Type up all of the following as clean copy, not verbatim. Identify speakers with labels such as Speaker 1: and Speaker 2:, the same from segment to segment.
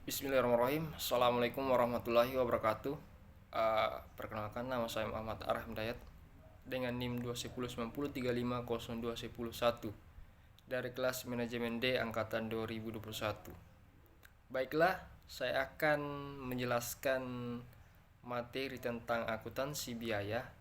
Speaker 1: Bismillahirrahmanirrahim. Assalamualaikum warahmatullahi wabarakatuh. Perkenalkan, nama saya Muhammad Arham Dayat dengan NIM 21090350210 dari kelas Manajemen D angkatan 2021. Baiklah, saya akan menjelaskan materi tentang akuntansi biaya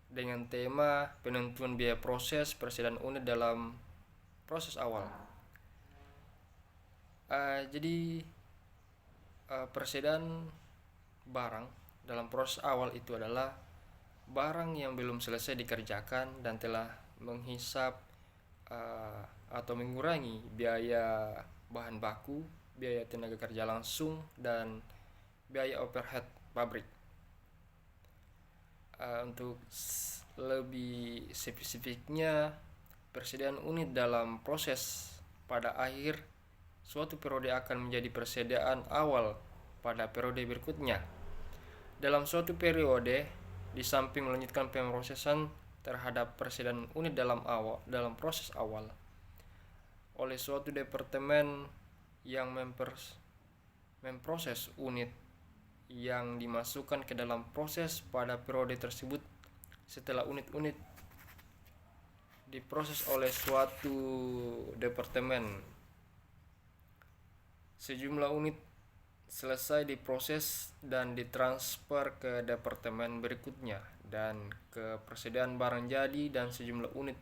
Speaker 1: dengan tema penentuan biaya proses persediaan unit dalam proses awal. Persediaan barang dalam proses awal itu adalah barang yang belum selesai dikerjakan dan telah menghisap atau mengurangi biaya bahan baku, biaya tenaga kerja langsung, dan biaya overhead pabrik. Untuk lebih spesifiknya, persediaan unit dalam proses pada akhir suatu periode akan menjadi persediaan awal pada periode berikutnya. Dalam suatu periode, di samping melanjutkan pemrosesan terhadap persediaan unit dalam proses awal oleh suatu departemen yang memproses unit yang dimasukkan ke dalam proses pada periode tersebut, setelah unit-unit diproses oleh suatu departemen, sejumlah unit selesai diproses dan ditransfer ke departemen berikutnya, dan ke persediaan barang jadi dan sejumlah unit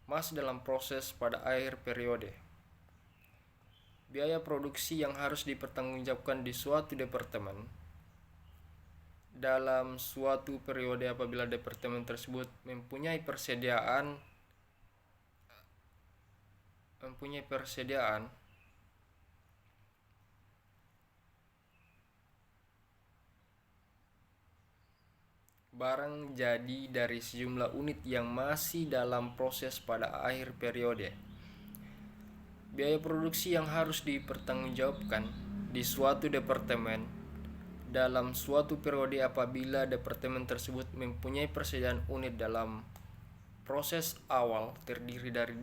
Speaker 1: masih dalam proses pada akhir periode. Biaya produksi yang harus dipertanggungjawabkan di suatu departemen dalam suatu periode apabila departemen tersebut mempunyai persediaan barang jadi dari sejumlah unit yang masih dalam proses pada akhir periode. Biaya produksi yang harus dipertanggungjawabkan di suatu departemen dalam suatu periode apabila departemen tersebut mempunyai persediaan unit dalam proses awal terdiri dari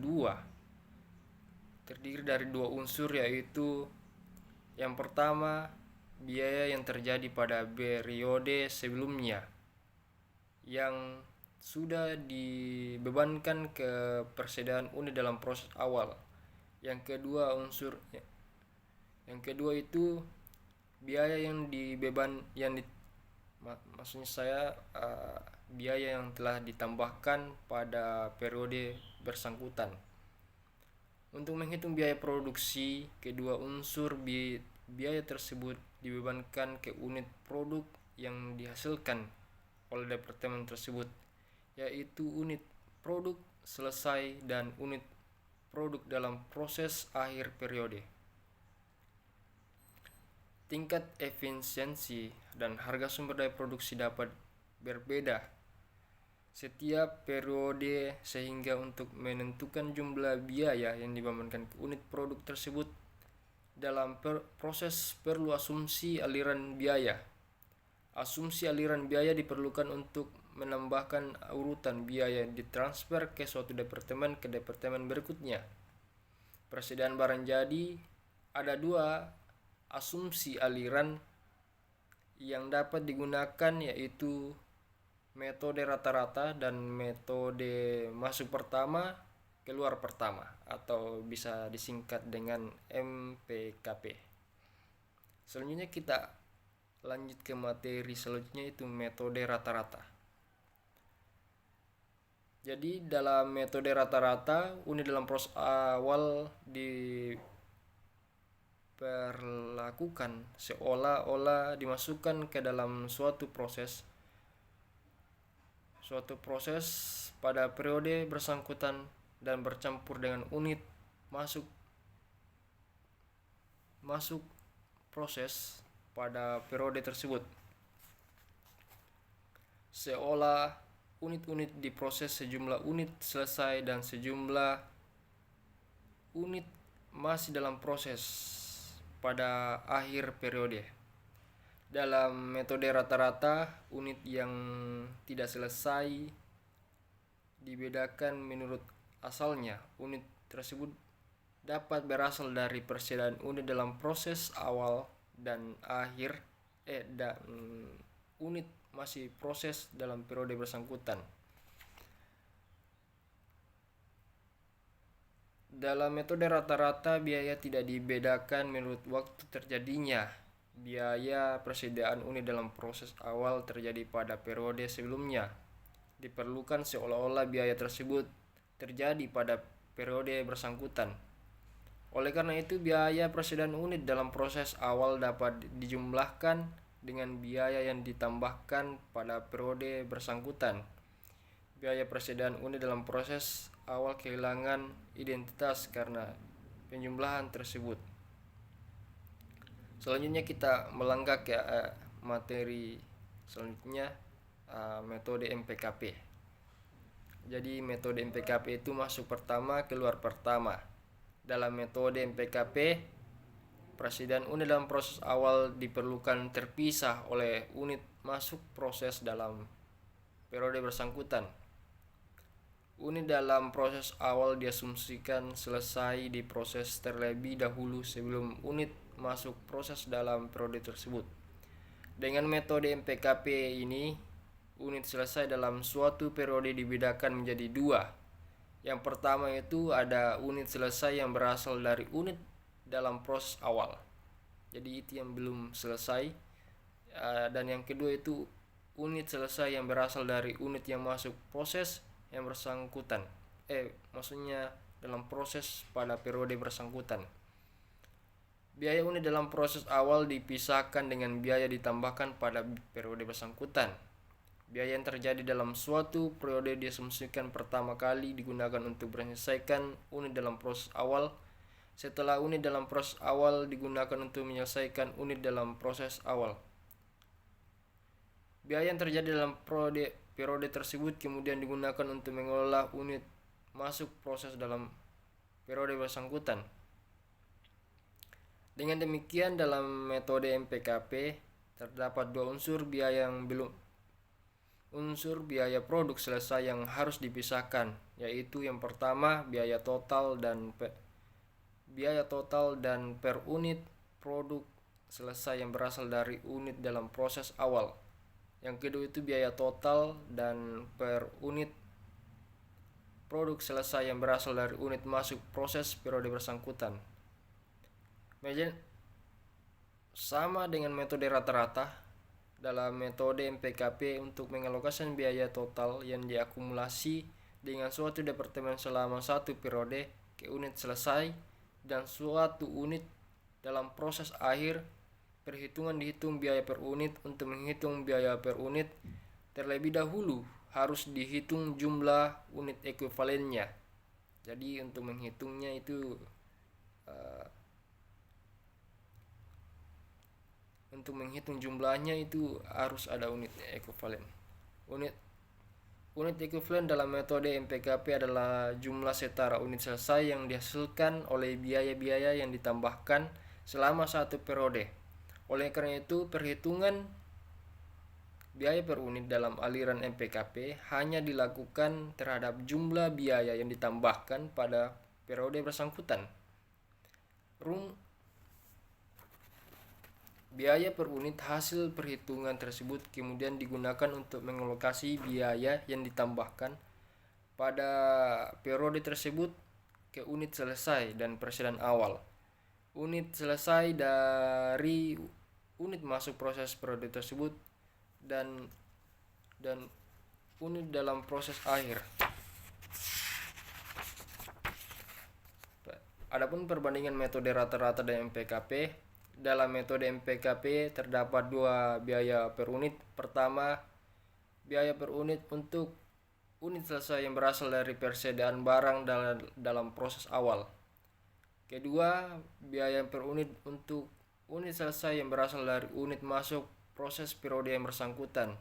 Speaker 1: dua unsur, yaitu yang pertama, biaya yang terjadi pada periode sebelumnya yang sudah dibebankan ke persediaan unit dalam proses awal. Yang kedua itu biaya yang biaya yang telah ditambahkan pada periode bersangkutan. Untuk menghitung biaya produksi, kedua unsur biaya tersebut dibebankan ke unit produk yang dihasilkan oleh departemen tersebut, yaitu unit produk selesai dan unit produk dalam proses akhir periode. Tingkat efisiensi dan harga sumber daya produksi dapat berbeda setiap periode, sehingga untuk menentukan jumlah biaya yang dibebankan ke unit produk tersebut dalam proses perlu asumsi aliran biaya. Asumsi aliran biaya diperlukan untuk menambahkan urutan biaya ditransfer ke suatu departemen ke departemen berikutnya. Persediaan barang jadi, ada dua asumsi aliran yang dapat digunakan, yaitu metode rata-rata dan metode masuk pertama keluar pertama, atau bisa disingkat dengan MPKP. Selanjutnya kita lanjut ke materi selanjutnya, itu metode rata-rata. Jadi dalam metode rata-rata, unit dalam proses awal diperlakukan seolah-olah dimasukkan ke dalam suatu proses pada periode bersangkutan dan bercampur dengan unit masuk proses pada periode tersebut, seolah unit-unit diproses, sejumlah unit selesai dan sejumlah unit masih dalam proses pada akhir periode. Dalam metode rata-rata, unit yang tidak selesai dibedakan menurut asalnya. Unit tersebut dapat berasal dari persediaan unit dalam proses awal dan unit masih proses dalam periode bersangkutan. Dalam metode rata-rata, biaya tidak dibedakan menurut waktu terjadinya. Biaya persediaan unit dalam proses awal terjadi pada periode sebelumnya. Diperlukan seolah-olah biaya tersebut terjadi pada periode bersangkutan. Oleh karena itu, biaya persediaan unit dalam proses awal dapat dijumlahkan dengan biaya yang ditambahkan pada periode bersangkutan. Biaya persediaan unit dalam proses awal kehilangan identitas karena penjumlahan tersebut. Selanjutnya kita melangkah ke materi selanjutnya, metode MPKP. Jadi metode MPKP itu masuk pertama, keluar pertama. Dalam metode MPKP, persediaan unit dalam proses awal diperlukan terpisah oleh unit masuk proses dalam periode bersangkutan. Unit dalam proses awal diasumsikan selesai diproses terlebih dahulu sebelum unit masuk proses dalam periode tersebut. Dengan metode MPKP ini, unit selesai dalam suatu periode dibedakan menjadi dua. Yang pertama itu ada unit selesai yang berasal dari unit dalam proses awal. Jadi itu yang belum selesai. Dan yang kedua itu unit selesai yang berasal dari unit yang masuk proses yang bersangkutan. Maksudnya dalam proses pada periode bersangkutan. Biaya unit dalam proses awal dipisahkan dengan biaya ditambahkan pada periode bersangkutan. Biaya yang terjadi dalam suatu periode diasumsikan pertama kali digunakan untuk menyelesaikan unit dalam proses awal. Setelah unit dalam proses awal digunakan untuk menyelesaikan unit dalam proses awal. Biaya yang terjadi dalam periode tersebut kemudian digunakan untuk mengelola unit masuk proses dalam periode bersangkutan. Dengan demikian, dalam metode MPKP terdapat dua unsur biaya produk selesai yang harus dipisahkan, yaitu yang pertama biaya total dan per unit produk selesai yang berasal dari unit dalam proses awal. Yang kedua itu biaya total dan per unit produk selesai yang berasal dari unit masuk proses periode bersangkutan. Sama dengan metode rata-rata, dalam metode MPKP untuk mengalokasikan biaya total yang diakumulasi dengan suatu departemen selama satu periode ke unit selesai dan suatu unit dalam proses akhir, perhitungan dihitung biaya per unit. Untuk menghitung biaya per unit, terlebih dahulu harus dihitung jumlah unit ekuivalennya. Jadi untuk menghitungnya itu untuk menghitung jumlahnya itu harus ada unit ekuivalen. Unit ekuivalen dalam metode MPKP adalah jumlah setara unit selesai yang dihasilkan oleh biaya-biaya yang ditambahkan selama satu periode. Oleh karena itu, perhitungan biaya per unit dalam aliran MPKP hanya dilakukan terhadap jumlah biaya yang ditambahkan pada periode bersangkutan. Biaya per unit hasil perhitungan tersebut kemudian digunakan untuk mengalokasi biaya yang ditambahkan pada periode tersebut ke unit selesai dan persediaan awal. Unit selesai dari unit masuk proses periode tersebut dan unit dalam proses akhir. Adapun perbandingan metode rata-rata dan MPKP, dalam metode MPKP terdapat dua biaya per unit. Pertama, biaya per unit untuk unit selesai yang berasal dari persediaan barang dalam proses awal. Kedua, biaya per unit untuk unit selesai yang berasal dari unit masuk proses periode yang bersangkutan.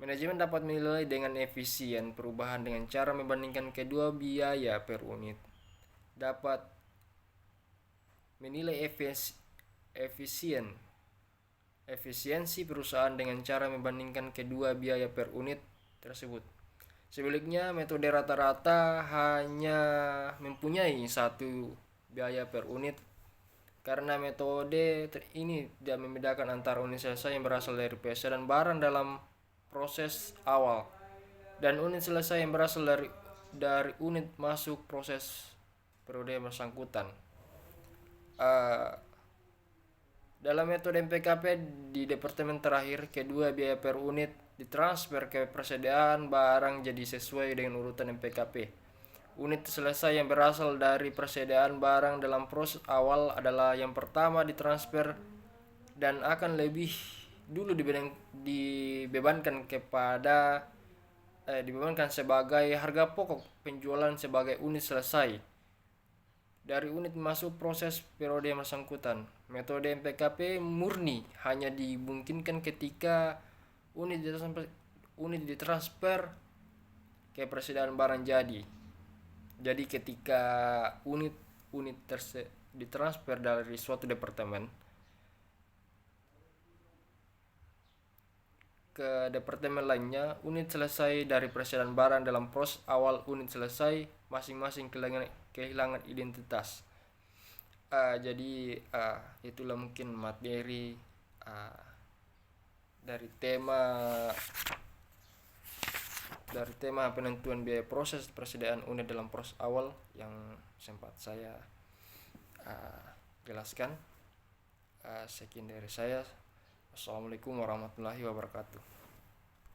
Speaker 1: Manajemen dapat menilai dengan efisien perubahan dengan cara membandingkan kedua biaya per unit. Dapat menilai efisiensi perusahaan dengan cara membandingkan kedua biaya per unit tersebut. Sebaliknya, metode rata-rata hanya mempunyai satu biaya per unit karena metode ini tidak membedakan antara unit selesai yang berasal dari PSA dan barang dalam proses awal dan unit selesai yang berasal dari unit masuk proses periode yang bersangkutan. Uh, Dalam metode MPKP di departemen terakhir, kedua biaya per unit ditransfer ke persediaan barang jadi sesuai dengan urutan MPKP. Unit selesai yang berasal dari persediaan barang dalam proses awal adalah yang pertama ditransfer dan akan lebih dulu dibebankan sebagai harga pokok penjualan sebagai unit selesai dari unit masuk proses periode yang bersangkutan. Metode MPKP murni hanya dimungkinkan ketika unit ditransfer ke persediaan barang jadi. Jadi ketika unit ditransfer dari suatu departemen ke departemen lainnya, unit selesai dari persediaan barang dalam proses awal unit selesai masing-masing kehilangan identitas. Jadi itulah mungkin materi dari tema penentuan biaya proses persediaan unit dalam proses awal yang sempat saya jelaskan. Sekian dari saya. Assalamualaikum warahmatullahi wabarakatuh.